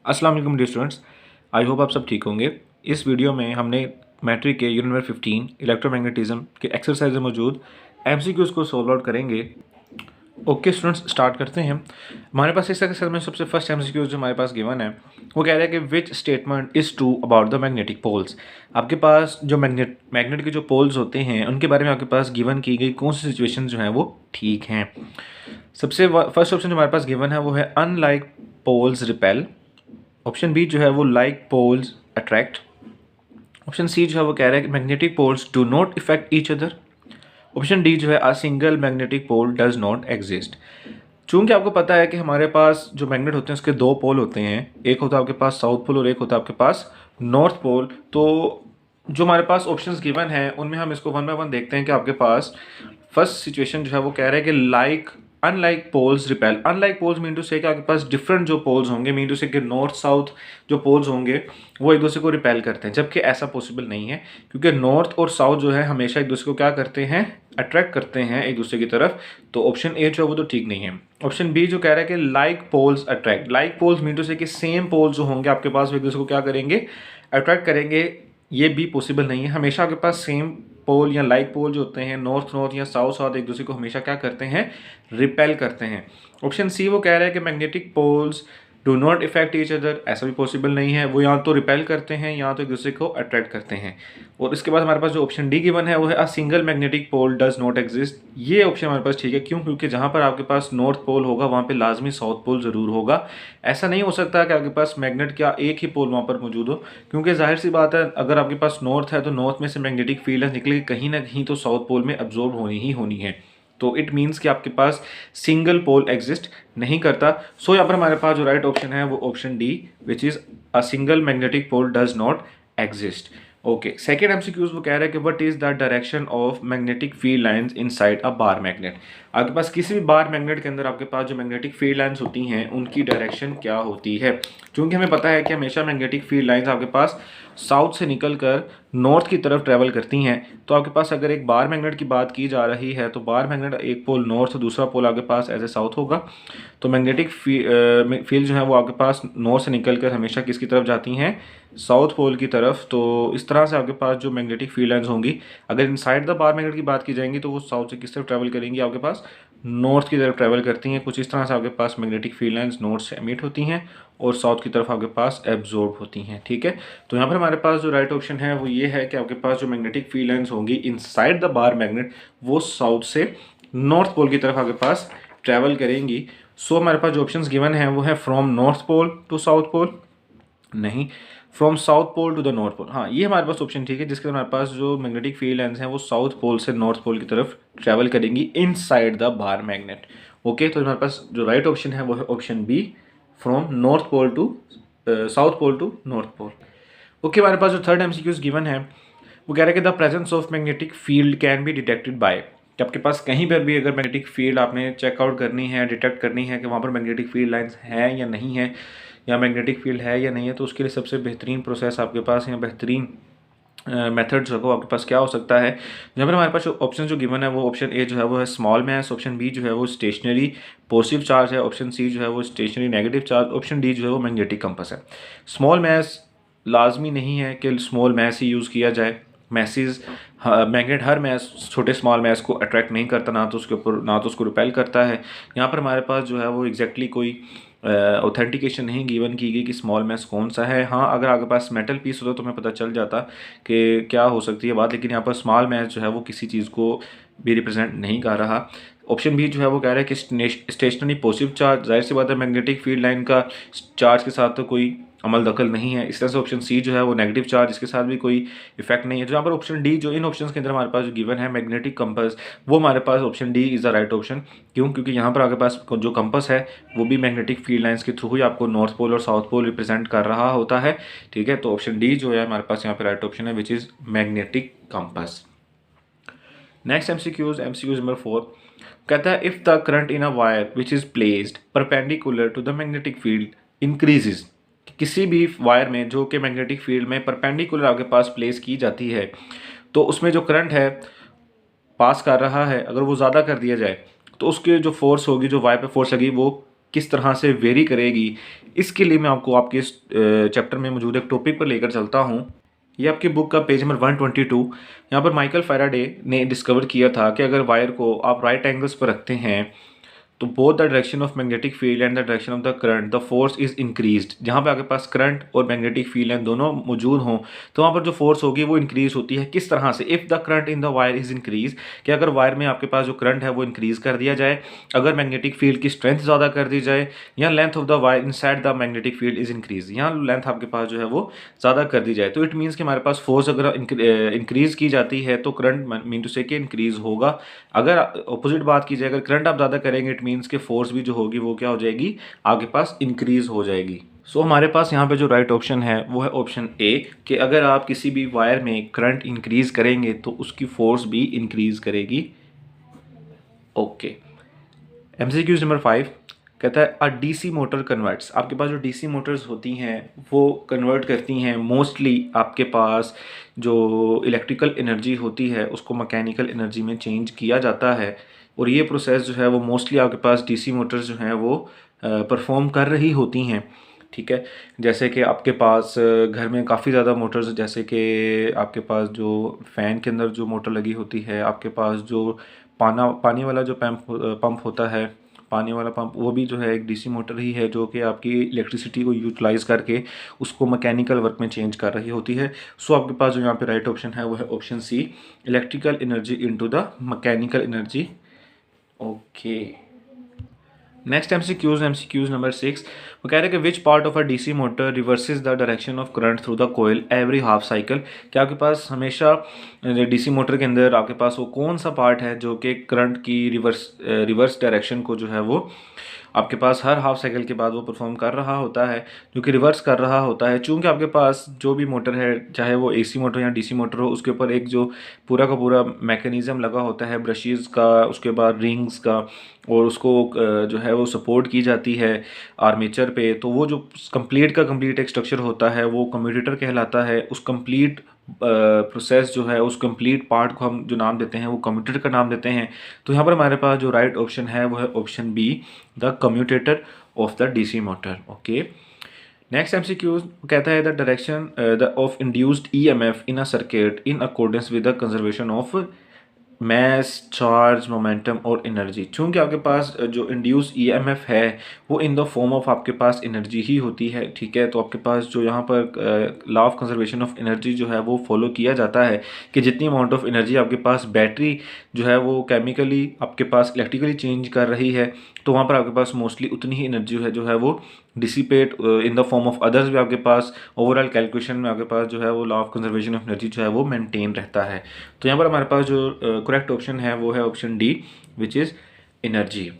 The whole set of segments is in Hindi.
अस्सलाम वालेकुम डियर स्टूडेंट्स, आई होप आप सब ठीक होंगे। इस वीडियो में हमने मैट्रिक के यूनिट नंबर 15 इलेक्ट्रोमैग्नेटिज्म के एक्सरसाइज में मौजूद एमसीक्यूज़ को सॉल्व आउट करेंगे। ओके स्टूडेंट्स, स्टार्ट करते हैं। हमारे पास इस एक्सरसाइज में सबसे फर्स्ट एमसीक्यूज़ जो हमारे पास गिवन है वो कह रहा है कि which statement is true about the magnetic poles. आपके पास जो मैग्नेट के जो पोल्स होते हैं उनके बारे में आपके पास गिवन की गई कौन सी सिचुएशन जो है वो ठीक हैं। सबसे फर्स्ट ऑप्शन जो हमारे पास गिवन है वो है unlike poles repel. Option B जो है वो like poles attract. Option C जो है वो कह रहा है कि magnetic poles do not effect each other. Option D जो है a single magnetic pole does not exist. चूंकि आपको पता है कि हमारे पास जो मैग्नेट होते हैं उसके दो पोल होते हैं, एक होता है आपके पास साउथ पोल और एक होता है आपके पास नॉर्थ पोल। तो जो हमारे पास ऑप्शंस गिवन हैं उनमें हम इसको वन बाय वन देखते हैं कि आपके पास फर्स्ट सिचुएशन जो है वो कह रहा है कि like unlike poles repel. Unlike poles mean to say कि आपके पास डिफरेंट जो पोल्स होंगे, मीन टू से कि नॉर्थ साउथ जो पोल्स होंगे वो एक दूसरे को रिपेल करते हैं, जबकि ऐसा पॉसिबल नहीं है क्योंकि नॉर्थ और साउथ जो है हमेशा एक दूसरे को क्या करते हैं, अट्रैक्ट करते हैं एक दूसरे की तरफ। तो ऑप्शन ए जो है वो तो ठीक नहीं है। ऑप्शन बी जो कह रहा है कि like poles attract. Like poles mean to say कि सेम पोल्स जो होंगे आपके पास वो एक दूसरे को क्या करेंगे, अट्रैक्ट करेंगे, ये भी पॉसिबल नहीं है। हमेशा आपके पास सेम पोल या लाइक पोल जो होते हैं नॉर्थ नॉर्थ या साउथ साउथ एक दूसरे को हमेशा क्या करते हैं, रिपेल करते हैं। ऑप्शन सी वो कह रहा है कि magnetic poles do not effect each other. ऐसा भी पॉसिबल नहीं है, वो यहाँ तो रिपेल करते हैं यहाँ तो एक दूसरे को अट्रैक्ट करते हैं। और इसके बाद हमारे पास जो ऑप्शन डी गिवन है वो है a single magnetic pole does not exist. ये ऑप्शन हमारे पास ठीक है। क्यों? क्योंकि जहाँ पर आपके पास नॉर्थ पोल होगा वहाँ पे लाजमी साउथ पोल ज़रूर होगा। ऐसा नहीं हो सकता कि आपके पास मैग्नेट का एक ही पोल वहाँ पर मौजूद हो, क्योंकि जाहिर सी बात है अगर आपके पास नॉर्थ है तो नॉर्थ में से मैग्नेटिक फील्ड निकलेगी कहीं ना कहीं तो साउथ पोल में अब्जॉर्ब होनी ही होनी है। तो इट मीन्स कि आपके पास सिंगल पोल एग्जिस्ट नहीं करता। सो यहाँ पर हमारे पास जो राइट ऑप्शन है वो option D which is a single magnetic pole does not exist. Okay, second MCQs वो कह रहा है कि what is the direction of magnetic field lines inside a bar magnet. आपके पास किसी भी बार मैग्नेट के अंदर आपके पास जो मैग्नेटिक फील्ड लाइंस होती हैं उनकी डायरेक्शन क्या होती है। क्योंकि हमें पता है कि हमेशा मैग्नेटिक फील्ड लाइंस आपके पास साउथ से निकलकर नॉर्थ की तरफ ट्रैवल करती हैं। तो आपके पास अगर एक बार मैग्नेट की बात की जा रही है तो बार मैग्नेट एक पोल नॉर्थ दूसरा पोल आपके पास एज ए साउथ होगा। तो मैग्नेटिक फील्ड जो है वो आपके पास नॉर्थ से निकलकर हमेशा किसकी तरफ जाती हैं, साउथ पोल की तरफ। तो इस तरह से आपके पास जो मैग्नेटिक फील्ड लाइंस होंगी अगर इनसाइड द बार मैग्नेट की बात की जाएंगी तो वो साउथ से किस तरफ ट्रैवल करेंगी, आपके पास नॉर्थ की तरफ ट्रैवल करती हैं। कुछ इस तरह से आपके पास मैग्नेटिक फील्ड लाइंस नॉर्थ से एमिट होती हैं और साउथ की तरफ आपके पास एब्जॉर्ब होती हैं। ठीक है, तो यहाँ पर हमारे पास जो राइट ऑप्शन है वो ये है कि आपके पास जो मैग्नेटिक फील्ड लाइंस होंगी इनसाइड द बार मैग्नेट वो साउथ से नॉर्थ पोल की तरफ आपके पास ट्रैवल करेंगी। सो हमारे पास जो ऑप्शंस गिवन हैं वो है from north pole to south pole, नहीं, from south pole to the north pole. हाँ, ये हमारे पास ऑप्शन ठीक है जिसके हमारे पास जो मैग्नेटिक फील्ड लाइंस हैं वो साउथ पोल से नॉर्थ पोल की तरफ ट्रैवल करेंगी inside the bar magnet. Okay, तो हमारे पास जो राइट ऑप्शन है वो है option B from north pole to south pole to north pole. Okay, हमारे पास जो थर्ड एमसीक्यूज गिवन है वो कह रहा है कि the presence of magnetic field can be detected by. कि आपके पास कहीं पर भी अगर मैग्नेटिक फील्ड आपने चेकआउट करनी है, डिटेक्ट करनी है कि वहाँ पर मैग्नेटिक फील्ड लाइंस हैं या नहीं है या मैग्नेटिक फील्ड है या नहीं है, तो उसके लिए सबसे बेहतरीन प्रोसेस आपके पास या बेहतरीन मेथड जो है आपके पास क्या हो सकता है। जहाँ पर हमारे पास जो ऑप्शन जो गिवन है वो ऑप्शन ए जो है वो है स्मॉल मैस, ऑप्शन बी जो है वो स्टेशनरी पॉजिटिव चार्ज है, ऑप्शन सी जो है वो stationary negative charge, option D जो है वो मैग्नेटिक कंपास है। स्मॉल मैस लाजमी नहीं है कि स्मॉल मैस ही यूज़ किया जाए। मैसेज मैग्नेट हर मैस छोटे स्मॉल मैस को अट्रैक्ट नहीं करता, ना तो उसके ऊपर ना तो उसको रिपेल करता है। यहाँ पर हमारे पास जो है वो एग्जैक्टली कोई ऑथेंटिकेशन नहीं गिवन की गई कि स्मॉल मैस कौन सा है। हाँ, अगर आपके पास मेटल पीस होता तो हमें पता चल जाता कि क्या हो सकती है बात, लेकिन यहाँ पर स्मॉल मैस जो है वो किसी चीज़ को भी रिप्रेजेंट नहीं कर रहा। ऑप्शन बी जो है वो कह रहा है कि स्टेशनरी पॉजिटिव चार्ज, जाहिर सी बात है मैग्नेटिक फील्ड लाइन का चार्ज के साथ तो कोई अमल दखल नहीं है। इस तरह से ऑप्शन सी जो है वो नेगेटिव चार्ज, इसके साथ भी कोई इफेक्ट नहीं है। जो यहाँ पर ऑप्शन डी जो इन ऑप्शंस के अंदर हमारे पास जो गिवन है मैग्नेटिक कंपास, वो हमारे पास option D is the right option. क्यों? क्योंकि यहाँ पर आपके पास जो कंपास है वो भी मैग्नेटिक फील्ड लाइंस के थ्रू ही आपको नॉर्थ पोल और साउथ पोल रिप्रेजेंट कर रहा होता है। ठीक है, तो ऑप्शन डी जो है हमारे पास यहाँ पर राइट ऑप्शन है which is magnetic compass. Next MCQs number 4 कहता है if the current in a wire which is placed perpendicular to the magnetic field increases. किसी भी वायर में जो कि मैग्नेटिक फील्ड में परपेंडिकुलर आपके पास प्लेस की जाती है तो उसमें जो करंट है पास कर रहा है अगर वो ज़्यादा कर दिया जाए तो उसके जो फोर्स होगी, जो वायर पे फोर्स लगी वो किस तरह से वेरी करेगी, इसके लिए मैं आपको आपके इस चैप्टर में मौजूद एक टॉपिक पर लेकर चलता हूँ। ये आपकी बुक का पेज नंबर 122। यहाँ पर माइकल फैराडे ने डिस्कवर किया था कि अगर वायर को आप राइट एंगल्स पर रखते हैं तो both the direction of magnetic field and the direction of the current the force is increased. जहाँ पे आपके पास करंट और मैग्नेटिक फील्ड हैं दोनों मौजूद हों तो वहाँ पर जो फोर्स होगी वो इंक्रीज होती है। किस तरह से? If the current in the wire is increase, कि अगर वायर में आपके पास जो करंट है वो इंक्रीज कर दिया जाए, अगर मैग्नेटिक फील्ड की स्ट्रेंथ ज़्यादा कर दी जाए, या length of the wire inside the magnetic field is increase, यहाँ लेंथ आपके पास जो है वो ज़्यादा कर दी जाए, तो इट मीन्स कि हमारे पास फोर्स अगर इंक्रीज की जाती है तो करंट मीन टू से कि इंक्रीज होगा। अगर अपोजिट बात की जाए, अगर करंट आप ज़्यादा करेंगे इट मीन्स कि फोर्स भी जो होगी वो क्या हो जाएगी, आपके पास इंक्रीज हो जाएगी। सो हमारे पास यहाँ पे जो राइट ऑप्शन है वो है ऑप्शन ए, कि अगर आप किसी भी वायर में करंट इंक्रीज करेंगे तो उसकी फोर्स भी इंक्रीज करेगी। ओके, एमसीक्यूज नंबर 5 कहता है अ डीसी मोटर कन्वर्ट्स। आपके पास जो डीसी मोटर्स होती हैं वो कन्वर्ट करती हैं मोस्टली आपके पास जो इलेक्ट्रिकल एनर्जी होती है उसको मैकेनिकल एनर्जी में चेंज किया जाता है, और ये प्रोसेस जो है वो मोस्टली आपके पास डीसी मोटर्स जो हैं वो परफॉर्म कर रही होती हैं। ठीक है, जैसे कि आपके पास घर में काफ़ी ज़्यादा मोटर्स, जैसे कि आपके पास जो फ़ैन के अंदर जो मोटर लगी होती है, आपके पास जो पानी वाला जो पंप होता है, पानी वाला पंप, वो भी जो है एक डीसी मोटर ही है जो कि आपकी इलेक्ट्रिसिटी को यूटिलाइज़ करके उसको मैकेनिकल वर्क में चेंज कर रही होती है। सो आपके पास जो यहाँ पे राइट ऑप्शन है वो है option C, electrical energy into the mechanical energy. Okay, next MCQs number 6, वो कह रहे हैं कि which part of a DC motor reverses the direction of current through the coil every half cycle. क्या आपके पास हमेशा डीसी मोटर के अंदर आपके पास वो कौन सा पार्ट है जो कि करंट की रिवर्स डायरेक्शन को जो है वो आपके पास हर हाफ साइकिल के बाद वो परफॉर्म कर रहा होता है, जो कि रिवर्स कर रहा होता है। चूँकि आपके पास जो भी मोटर है, चाहे वो एसी मोटर या डीसी मोटर हो, उसके ऊपर एक जो पूरा का पूरा मैकेनिज़्म लगा होता है ब्रशेज़ का, उसके बाद रिंग्स का, और उसको जो है वो सपोर्ट की जाती है आर्मेचर पे, तो वो जो कंप्लीट का कंप्लीट एक स्ट्रक्चर होता है वो कम्यूटेटर कहलाता है। उस कंप्लीट प्रोसेस जो है, उस कंप्लीट पार्ट को हम जो नाम देते हैं वो कम्यूटेटर का नाम देते हैं। तो यहाँ पर हमारे पास जो राइट ऑप्शन है वो है option B, the commutator of the DC motor. Okay, next MCQ कहता है the direction the of induced EMF in a circuit in accordance with the conservation of mass, charge, momentum और एनर्जी। चूँकि आपके पास जो इंड्यूस ईएमएफ है वो इन द फॉर्म ऑफ आपके पास एनर्जी ही होती है। ठीक है, तो आपके पास जो यहाँ पर law of conservation of energy जो है वो फॉलो किया जाता है कि जितनी अमाउंट ऑफ एनर्जी आपके पास बैटरी जो है वो केमिकली आपके पास इलेक्ट्रिकली चेंज कर रही है, तो वहाँ पर आपके पास मोस्टली उतनी ही एनर्जी है जो है वो dissipate in the form of others भी आपके पास ओवरऑल कैलकुलेशन में आपके पास जो है वो law of conservation of energy जो है वो मेंटेन रहता है। तो यहाँ पर हमारे पास जो करेक्ट ऑप्शन है वो है option D, which is energy.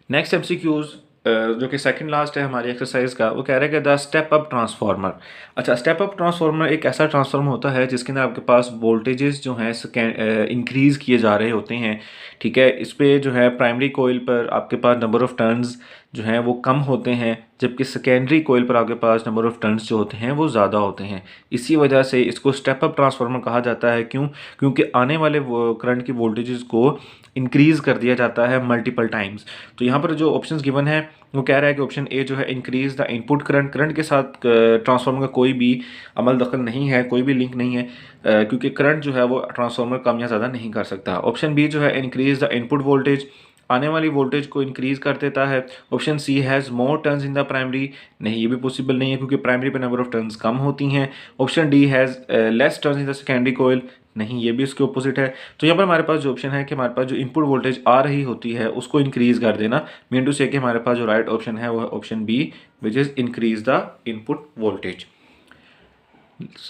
Next MCQs जो कि सेकंड लास्ट है हमारी एक्सरसाइज का, वो कह रहा है कि द स्टेप अप ट्रांसफार्मर। अच्छा, स्टेप अप ट्रांसफार्मर एक ऐसा ट्रांसफार्मर होता है जिसके अंदर आपके पास वोल्टेजेस जो हैं इंक्रीज़ किए जा रहे होते हैं। ठीक है, इस पर जो है प्राइमरी कोयल पर आपके पास नंबर ऑफ़ टर्न्स जो हैं वो कम होते हैं, जबकि सेकेंडरी कोयल पर आपके पास नंबर ऑफ़ टर्न्स जो होते हैं वो ज़्यादा होते हैं। इसी वजह से इसको स्टेप अप ट्रांसफार्मर कहा जाता है। क्यों? क्योंकि आने वाले करंट की वोल्टेजेस को इंक्रीज़ कर दिया जाता है मल्टीपल टाइम्स। तो यहाँ पर जो ऑप्शंस गिवन है वो कह रहा है कि ऑप्शन ए जो है increase the input current. Current के साथ ट्रांसफार्मर का कोई भी अमल दखल नहीं है, कोई भी लिंक नहीं है, क्योंकि करंट जो है वो ट्रांसफार्मर कम या ज़्यादा नहीं कर सकता। ऑप्शन बी जो है इंक्रीज़ द इनपुट वोल्टेज, आने वाली वोल्टेज को इंक्रीज़ कर देता है। Option C has more turns in the primary, नहीं ये भी पॉसिबल नहीं है क्योंकि प्राइमरी पे नंबर ऑफ टर्न्स कम होती हैं। Option D has less turns in the secondary coil, नहीं ये भी इसके ऑपोजिट है। तो यहाँ पर हमारे पास जो ऑप्शन है कि हमारे पास जो इनपुट वोल्टेज आ रही होती है उसको इंक्रीज़ कर देना, मीन टू से कि हमारे पास जो राइट ऑप्शन है वो है option B, which is increase the input voltage.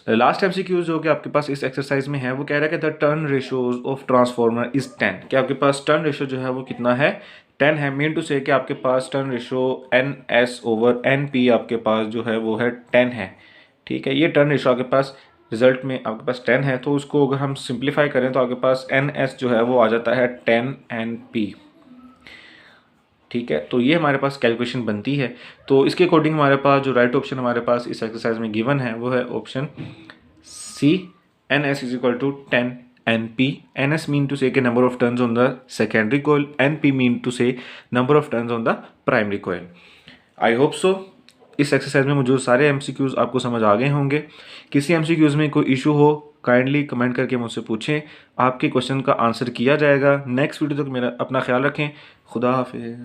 Last MCQ जो कि आपके पास इस एक्सरसाइज में है वो कह रहा है कि the turn ratios of transformer is 10, कि आपके पास टर्न रेशियो जो है वो कितना है, 10 है। मीन टू से कि आपके पास टर्न रेशियो NS/NP आपके पास जो है वो है 10 है। ठीक है, ये टर्न रेशियो आपके पास रिजल्ट में आपके पास 10 है, तो उसको अगर हम सिंप्लीफाई करें तो आपके पास NS जो है वो आ जाता है 10NP। ठीक है, तो ये हमारे पास कैलकुलेशन बनती है। तो इसके अकॉर्डिंग हमारे पास जो राइट ऑप्शन हमारे पास इस एक्सरसाइज में गिवन है वो है option C, NS = 10 NP, NS mean to say के number of turns on the secondary coil, NP mean to say number of turns on the primary coil. I hope so. इस एक्सरसाइज में मौजूद सारे MCQs आपको समझ आ गए होंगे। किसी MCQs में कोई इशू हो काइंडली कमेंट करके मुझसे पूछें, आपके क्वेश्चन का आंसर किया जाएगा। नेक्स्ट वीडियो तक मेरा अपना ख्याल रखें। खुदा हाफिज़।